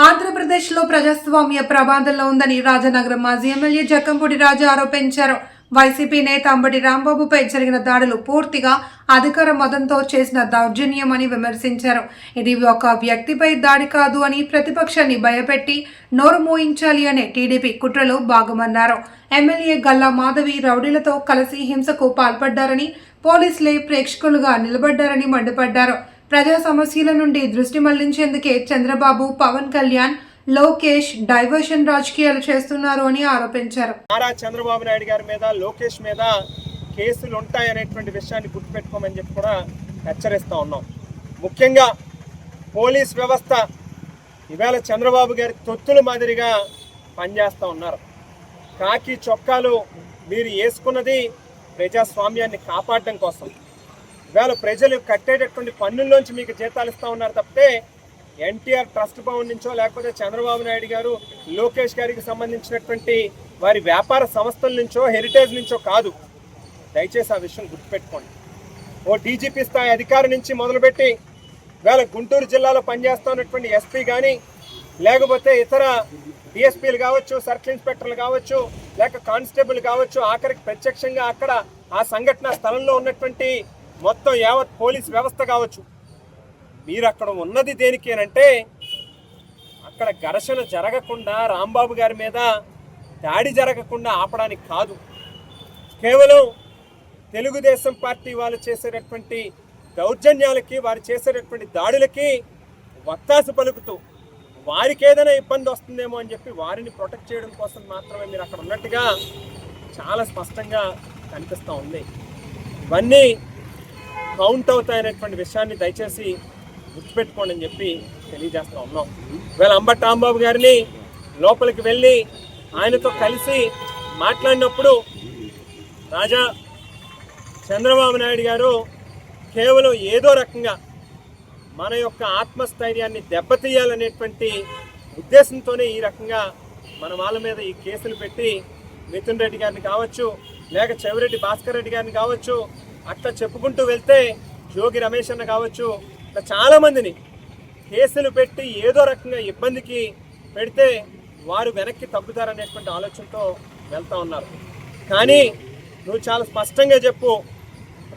ఆంధ్రప్రదేశ్లో ప్రజాస్వామ్య ప్రమాదంలో ఉందని రాజనగరం మాజీ ఎమ్మెల్యే జక్కంపూడి రాజు ఆరోపించారు. వైసీపీ నేత అంబటి రాంబాబుపై జరిగిన దాడులు పూర్తిగా అధికార మదంతో చేసిన దౌర్జన్యమని విమర్శించారు. ఇది ఒక వ్యక్తిపై దాడి కాదు అని ప్రతిపక్షాన్ని భయపెట్టి నోరు మోయించాలి అనే టీడీపీ కుట్రలో భాగమన్నారు. ఎమ్మెల్యే గల్లా మాధవి రౌడీలతో కలిసి హింసకు పాల్పడ్డారని, పోలీసులే ప్రేక్షకులుగా నిలబడ్డారని మండిపడ్డారు. ప్రజా సమస్యల నుండి దృష్టి మళ్లించేందుకే చంద్రబాబు, పవన్ కళ్యాణ్, లోకేష్ డైవర్షన్ రాజకీయాలు చేస్తున్నారు అని ఆరోపించారు. నారా చంద్రబాబు నాయుడు గారి మీద, లోకేష్ మీద కేసులు ఉంటాయనేటువంటి విషయాన్ని గుర్తుపెట్టుకోమని చెప్పి కూడా హెచ్చరిస్తూ ఉన్నాం. ముఖ్యంగా పోలీస్ వ్యవస్థ ఇవాళ చంద్రబాబు గారి తొత్తుల మాదిరిగా పనిచేస్తూ ఉన్నారు. కాకి చొక్కాలు మీరు వేసుకున్నది ప్రజాస్వామ్యాన్ని కాపాడడం కోసం. ఇవాళ ప్రజలు కట్టేటటువంటి పన్నుల్లోంచి మీకు జీతాలు ఇస్తూ ఉన్నారు తప్పితే ఎన్టీఆర్ ట్రస్ట్ భవన్ నుంచో లేకపోతే చంద్రబాబు నాయుడు గారు, లోకేష్ గారికి సంబంధించినటువంటి వారి వ్యాపార సంస్థల నుంచో, హెరిటేజ్ నుంచో కాదు. దయచేసి ఆ విషయం గుర్తుపెట్టుకోండి. ఓ డీజీపీ స్థాయి అధికారి నుంచి మొదలుపెట్టి ఇవాళ గుంటూరు జిల్లాలో పనిచేస్తున్నటువంటి ఎస్పీ కానీ, లేకపోతే ఇతర డిఎస్పీలు కావచ్చు, సర్కిల్ ఇన్స్పెక్టర్లు కావచ్చు, లేక కానిస్టేబుల్ కావచ్చు, ఆఖరికి ప్రత్యక్షంగా అక్కడ ఆ సంఘటన స్థలంలో ఉన్నటువంటి మొత్తం యావత్ పోలీస్ వ్యవస్థ కావచ్చు, మీరు అక్కడ ఉన్నది దేనికేనంటే అక్కడ ఘర్షణ జరగకుండా, రాంబాబు గారి మీద దాడి జరగకుండా ఆపడానికి కాదు. కేవలం తెలుగుదేశం పార్టీ వాళ్ళు చేసేటటువంటి దౌర్జన్యాలకి, వారు చేసేటటువంటి దాడులకి వత్తాసు పలుకుతూ వారికి ఏదైనా ఇబ్బంది వస్తుందేమో అని చెప్పి వారిని ప్రొటెక్ట్ చేయడం కోసం మాత్రమే మీరు అక్కడ ఉన్నట్టుగా చాలా స్పష్టంగా కనిపిస్తూ ఉంది. ఇవన్నీ కౌంట్ అవుతాయనేటువంటి విషయాన్ని దయచేసి గుర్తుపెట్టుకోండి అని చెప్పి తెలియజేస్తూ ఉన్నాం. ఇవాళ అంబటి రాంబాబు గారిని లోపలికి వెళ్ళి ఆయనతో కలిసి మాట్లాడినప్పుడు రాజా చంద్రబాబు నాయుడు గారు కేవలం ఏదో రకంగా మన యొక్క ఆత్మస్థైర్యాన్ని దెబ్బతీయాలనేటువంటి ఉద్దేశంతోనే ఈ రకంగా మన వాళ్ళ మీద ఈ కేసులు పెట్టి మిథున్ రెడ్డి గారిని కావచ్చు, లేక చెవిరెడ్డి భాస్కర్ రెడ్డి గారిని కావచ్చు, అట్లా చెప్పుకుంటూ వెళ్తే జోగి రమేష్ అన్న కావచ్చు, ఇట్లా చాలామందిని కేసులు పెట్టి ఏదో రకంగా ఇబ్బందికి పెడితే వారు వెనక్కి తగ్గుతారనేటువంటి ఆలోచనతో వెళ్తూ ఉన్నారు. కానీ నువ్వు చాలా స్పష్టంగా చెప్పు,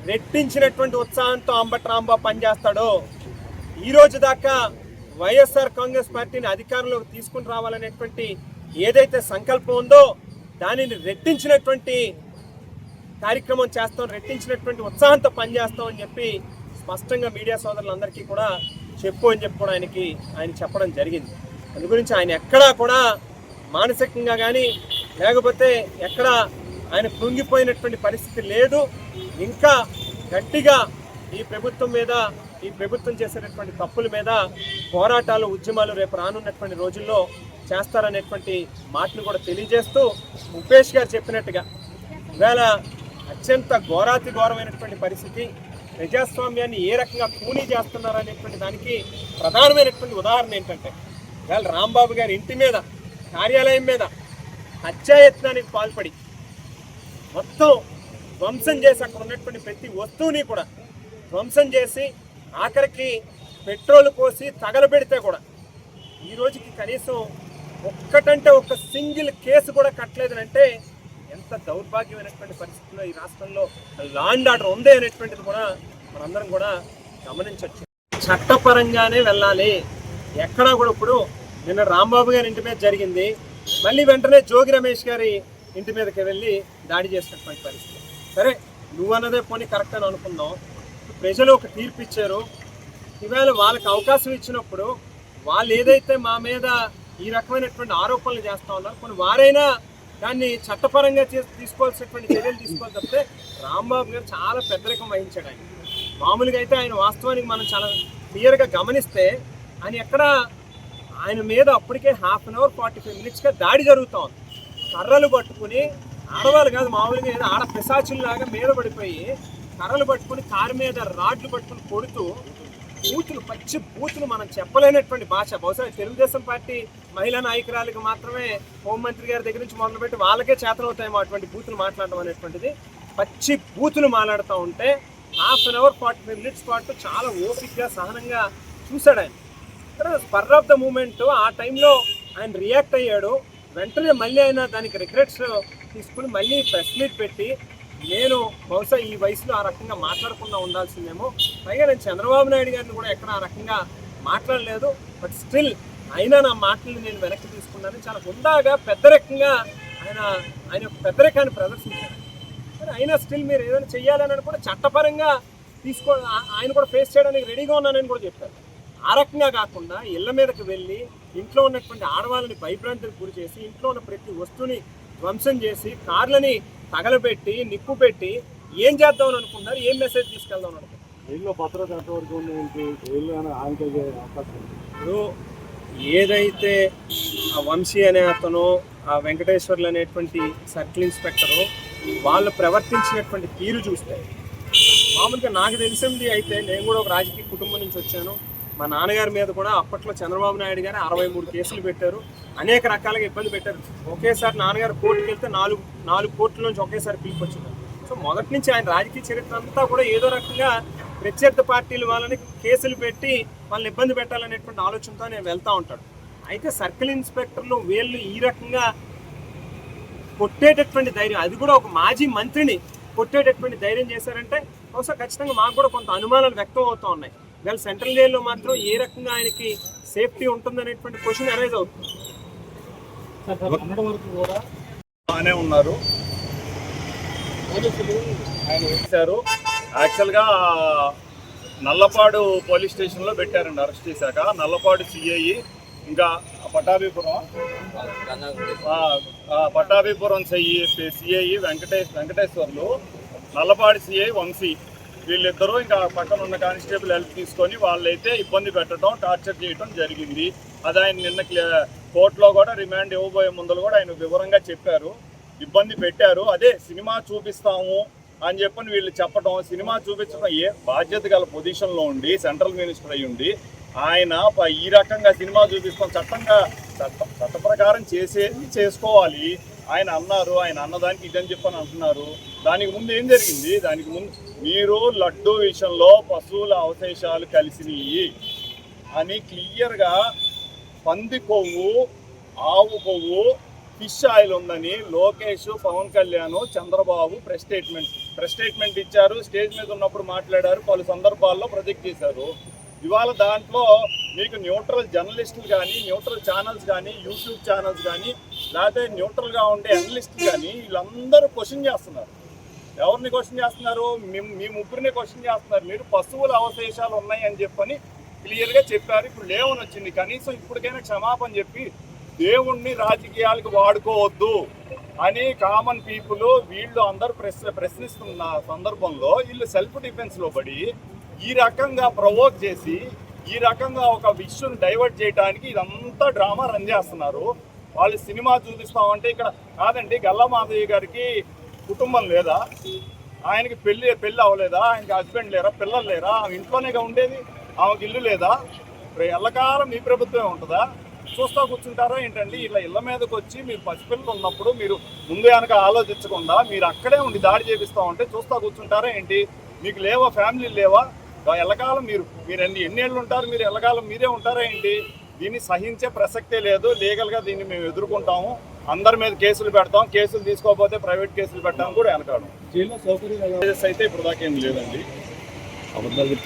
రెట్టించినటువంటి ఉత్సాహంతో అంబటి రాంబాబు పనిచేస్తాడో, ఈరోజు దాకా వైఎస్ఆర్ కాంగ్రెస్ పార్టీని అధికారంలోకి తీసుకుని రావాలనేటువంటి ఏదైతే సంకల్పం ఉందో దానిని రెట్టించినటువంటి కార్యక్రమం చేస్తాం, రెట్టించినటువంటి ఉత్సాహంతో పనిచేస్తామని చెప్పి స్పష్టంగా మీడియా సోదరులందరికీ కూడా చెప్పు అని చెప్పి కూడా ఆయన చెప్పడం జరిగింది. అందు గురించి ఆయన ఎక్కడా కూడా మానసికంగా కానీ లేకపోతే ఎక్కడా ఆయన కృంగిపోయినటువంటి పరిస్థితి లేదు. ఇంకా గట్టిగా ఈ ప్రభుత్వం మీద, ఈ ప్రభుత్వం చేసేటటువంటి తప్పుల మీద పోరాటాలు, ఉద్యమాలు రేపు రానున్నటువంటి రోజుల్లో చేస్తారనేటువంటి మాటను కూడా తెలియజేస్తూ, ఉపేష్ గారు చెప్పినట్టుగా ఇవాళ అత్యంత ఘోరాతి ఘోరమైనటువంటి పరిస్థితి, ప్రజాస్వామ్యాన్ని ఏ రకంగా కూనీ చేస్తున్నారనేటువంటి దానికి ప్రధానమైనటువంటి ఉదాహరణ ఏంటంటే ఇవాళ రాంబాబు గారి ఇంటి మీద, కార్యాలయం మీద హత్యాయత్నానికి పాల్పడి మొత్తం ధ్వంసం చేసి అక్కడ ఉన్నటువంటి ప్రతి వస్తువుని కూడా ధ్వంసం చేసి ఆఖరికి పెట్రోల్ పోసి తగలబెడితే కూడా ఈ రోజుకి కనీసం ఒక్కటంటే ఒక సింగిల్ కేసు కూడా కట్టలేదనంటే ఎంత దౌర్భాగ్యమైనటువంటి పరిస్థితుల్లో ఈ రాష్ట్రంలో లా అండ్ ఆర్డర్ ఉంది అనేటువంటిది కూడా మనందరం కూడా గమనించవచ్చు. చట్టపరంగానే వెళ్ళాలి. ఎక్కడా కూడా ఇప్పుడు నిన్న రాంబాబు గారి ఇంటి మీద జరిగింది, మళ్ళీ వెంటనే జోగి రమేష్ గారి ఇంటి మీదకి వెళ్ళి దాడి చేసినటువంటి పరిస్థితి. సరే, నువ్వు అన్నదే పోనీ కరెక్ట్ అని అనుకుందాం. ప్రజలు ఒక తీర్పు ఇచ్చారు, ఇవాళ వాళ్ళకి అవకాశం ఇచ్చినప్పుడు వాళ్ళు ఏదైతే మా మీద ఈ రకమైనటువంటి ఆరోపణలు చేస్తూ ఉన్నారు, కొన్ని వారైనా దాన్ని చట్టపరంగా తీసుకోవాల్సినటువంటి చర్యలు తీసుకోవాలి తప్పితే రాంబాబు గారు చాలా పెద్దరికం వహించాడు. ఆయన మామూలుగా అయితే ఆయన వాస్తవానికి మనం చాలా క్లియర్గా గమనిస్తే ఆయన మీద అప్పటికే 1/2 an hour 45 minutesగా దాడి జరుగుతూ ఉంది. కర్రలు పట్టుకుని, ఆడవాళ్ళు కాదు మామూలుగా ఏదో ఆడ పిశాచుల్లాగా మీద పడిపోయి కర్రలు పట్టుకుని కారు మీద రాడ్లు పట్టుకుని కొడుతూ బూతులు, పచ్చి బూతులు, మనం చెప్పలేనటువంటి భాష. బహుశా తెలుగుదేశం పార్టీ మహిళా నాయకురాలకు మాత్రమే హోంమంత్రి గారి దగ్గర నుంచి మొదలుపెట్టి వాళ్ళకే చేతనవుతాయేమో అటువంటి బూతులు మాట్లాడడం అనేటువంటిది. పచ్చి బూతులు మాట్లాడుతూ ఉంటే 1/2 an hour 45 minutes పాటు చాలా ఓపికగా, సహనంగా చూశాడు ఆయన. స్పర్ ఆఫ్ ద మూమెంట్ ఆ టైంలో ఆయన రియాక్ట్ అయ్యాడు. వెంటనే మళ్ళీ ఆయన దానికి రిగ్రెట్స్ తీసుకుని మళ్ళీ ప్రెస్ మీట్ పెట్టి నేను బహుశా ఈ వయసులో ఆ రకంగా మాట్లాడకుండా ఉండాల్సిందేమో, పైగా నేను చంద్రబాబు నాయుడు గారిని కూడా ఎక్కడ ఆ రకంగా మాట్లాడలేదు, బట్ స్టిల్ అయినా నా మాటలు నేను వెనక్కి తీసుకున్నాను. చాలా హుందాగా పెద్దరికంగా ఆయన పెద్దరికాన్ని ప్రదర్శించారు. కానీ అయినా స్టిల్ మీరు ఏదైనా చెయ్యాలని కూడా చట్టపరంగా ఆయన కూడా ఫేస్ చేయడానికి రెడీగా ఉన్నానని కూడా చెప్పారు. ఆ రకంగా కాకుండా ఇళ్ల మీదకి వెళ్ళి ఇంట్లో ఉన్నటువంటి ఆడవాళ్ళని భయభ్రాంతికి గురి చేసి ఇంట్లో ఉన్న ప్రతి వస్తువుని ధ్వంసం చేసి కార్లని తగలబెట్టి నిప్పు పెట్టి ఏం చేద్దామని అనుకున్నారు, ఏం మెసేజ్ తీసుకెళ్దాం అనుకున్నారు? ఇప్పుడు ఏదైతే ఆ వంశీ అనే అతను ఆ వెంకటేశ్వర్లు అనేటువంటి సర్కిల్ ఇన్స్పెక్టరు వాళ్ళు ప్రవర్తించినటువంటి తీరు చూస్తే మామూలుగా నాకు తెలిసింది అయితే నేను కూడా ఒక రాజకీయ కుటుంబం నుంచి వచ్చాను. మా నాన్నగారి మీద కూడా అప్పట్లో చంద్రబాబు నాయుడు గారు 63 కేసులు పెట్టారు, అనేక రకాలుగా ఇబ్బంది పెట్టారు. ఒకేసారి నాన్నగారు కోర్టుకి వెళ్తే నాలుగు కోర్టుల నుంచి ఒకేసారి పిలిపొచ్చింది. సో మొదటి నుంచి ఆయన రాజకీయ చరిత్ర అంతా కూడా ఏదో రకంగా ప్రత్యర్థి పార్టీల వాళ్ళని కేసులు పెట్టి వాళ్ళని ఇబ్బంది పెట్టాలనేటువంటి ఆలోచనతో నేను వెళ్తూ ఉంటాడు. అయితే సర్కిల్ ఇన్స్పెక్టర్లు వీళ్ళు ఈ రకంగా కొట్టేటటువంటి ధైర్యం, అది కూడా ఒక మాజీ మంత్రిని కొట్టేటటువంటి ధైర్యం చేశారంటే బహుశా ఖచ్చితంగా మాకు కూడా కొంత అనుమానాలు వ్యక్తం అవుతూ ఉన్నాయి. వీళ్ళ సెంట్రల్ జైల్లో మాత్రం ఏ రకంగా ఆయనకి సేఫ్టీ ఉంటుందనేటువంటి క్వశ్చన్ అరైజ్ అవుతుంది. బాగానే ఉన్నారు పోలీసులు. ఆయన వేశారు యాక్చువల్గా నల్లపాడు పోలీస్ స్టేషన్లో పెట్టారండి అరెస్ట్ చేశాక. నల్లపాడు సిఐ ఇంకా పట్టాభిపురం సిఐ వెంకటేశ్వర్లు, నల్లపాడి సిఐ వంశీ, వీళ్ళిద్దరూ ఇంకా పక్కన ఉన్న కానిస్టేబుల్ హెల్ప్ తీసుకొని వాళ్ళైతే ఇబ్బంది పెట్టడం, టార్చర్ చేయడం జరిగింది. అది ఆయన నిన్న కోర్టులో కూడా రిమాండ్ ఇవ్వబోయే ముందలు కూడా ఆయన వివరంగా చెప్పారు. ఇబ్బంది పెట్టారు, అదే సినిమా చూపిస్తాము అని చెప్పని వీళ్ళు చెప్పడం, సినిమా చూపించడం ఏ బాధ్యత గల పొజిషన్లో ఉండి సెంట్రల్ మినిస్టర్ అయ్యి ఉండి ఆయన ఈ రకంగా సినిమా చూపిస్తాం చట్ట ప్రకారం చేసుకోవాలి ఆయన అన్నారు. ఆయన అన్నదానికి ఇదని చెప్పని అంటున్నారు. దానికి ముందు ఏం జరిగింది? దానికి ముందు మీరు లడ్డూ విషయంలో పశువుల అవశేషాలు కలిసినవి అని క్లియర్గా పంది కొవ్వు, ఆవు కొవ్వు, ఫిష్ ఆయిల్ ఉందని లోకేష్, పవన్ కళ్యాణ్, చంద్రబాబు ప్రెస్ స్టేట్మెంట్ ఇచ్చారు. స్టేజ్ మీద ఉన్నప్పుడు మాట్లాడారు, పలు సందర్భాల్లో ప్రొజెక్ట్ చేశారు. ఇవాళ దాంట్లో మీకు న్యూట్రల్ జర్నలిస్టులు కానీ, న్యూట్రల్ ఛానల్స్ కానీ, యూట్యూబ్ ఛానల్స్ కానీ, లేకపోతే న్యూట్రల్గా ఉండే అనలిస్టులు కానీ వీళ్ళందరూ క్వశ్చన్ చేస్తున్నారు. ఎవరిని క్వశ్చన్ చేస్తున్నారు? మీ ముగ్గురిని క్వశ్చన్ చేస్తున్నారు. మీరు పశువుల అవశేషాలు ఉన్నాయని చెప్పని క్లియర్గా చెప్పారు. ఇప్పుడు లేవని వచ్చింది, కనీసం ఇప్పటికైనా క్షమాపణ చెప్పి దేవుణ్ణి రాజకీయాలకు వాడుకోవద్దు అని కామన్ పీపుల్ వీళ్ళు అందరూ ప్రశ్నిస్తున్న సందర్భంలో వీళ్ళు సెల్ఫ్ డిఫెన్స్లో పడి ఈ రకంగా ప్రవోక్ చేసి ఈ రకంగా ఒక విషయం డైవర్ట్ చేయడానికి ఇదంతా డ్రామా రన్ చేస్తున్నారు. వాళ్ళు సినిమా చూపిస్తామంటే ఇక్కడ కాదండి, గల్లా మాధవి గారికి కుటుంబం లేదా? ఆయనకి పెళ్ళి అవ్వలేదా? ఆయనకి హస్బెండ్ లేరా? పిల్లలు లేరా? ఆమె ఇంట్లోనేగా ఉండేది, ఆమెకి ఇల్లు లేదా? ఎల్లకాలం మీ ప్రభుత్వమే ఉంటుందా? చూస్తూ కూర్చుంటారా ఏంటండి? ఇలా ఇళ్ళ మీదకి వచ్చి మీరు పసిపిల్లలు ఉన్నప్పుడు మీరు ముందు వెనక ఆలోచించకుండా మీరు అక్కడే ఉండి దాడి చేపిస్తూ ఉంటే చూస్తూ కూర్చుంటారా ఏంటి? మీకు లేవా? ఫ్యామిలీ లేవా? ఎల్లకాలం మీరు ఎన్నేళ్ళు ఉంటారు? మీరు ఎల్లకాలం మీరే ఉంటారా ఏంటి? దీన్ని సహించే ప్రసక్తే లేదు. లీగల్గా దీన్ని మేము ఎదుర్కొంటాము. అందరి మీద కేసులు పెడతాం. కేసులు తీసుకోకపోతే ప్రైవేట్ కేసులు పెట్టాము కూడా వెనకాడం. జైల్లో సౌకర్యం అయితే ఇప్పుడు దాకా ఏం లేదండి. అబద్ధాలు